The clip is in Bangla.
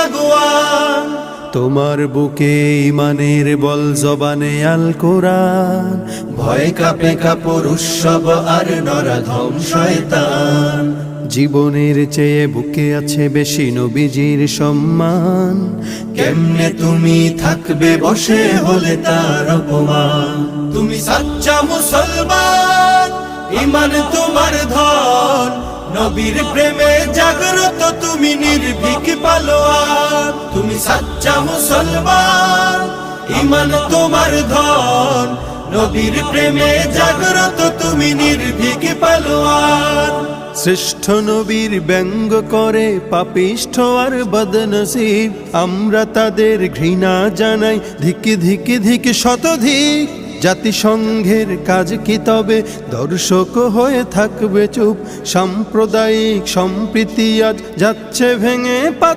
লাগোয়ান। তোমার বুকে ইমানের বল জবানে আল কোরআন, ভয় কাঁপে কাপড় উৎসব আর নরাধম শয়তান। জীবনের চেয়ে বুকে আছে বেশি নবীজির সম্মান। কেমনে তুমি থাকবে বসে হলে তার অপমান। তুমি সাচ্চা মুসলমান, ইমান তোমার ধন, নবীর প্রেমে জাগ্রত তুমি নির্ভীক পালোয়ান। তুমি সাচ্চা মুসলমান, ইমান তোমার ধন, নবীর প্রেমে জাগ্রত তুমি নির্ভীক পালোয়ান। শ্রেষ্ঠ নবীর ব্যঙ্গ করে পাপিষ্ঠ আর বদনসিব, আমরা তাদের ঘৃণা জানাই ধিকি ধিকি ধিকি শতধিক। জাতিসংঘের কাজ কি তবে দর্শক হয়ে থাকবে চুপ? সাম্প্রদায়িক সম্প্রীতি আজ যাচ্ছে ভেঙে।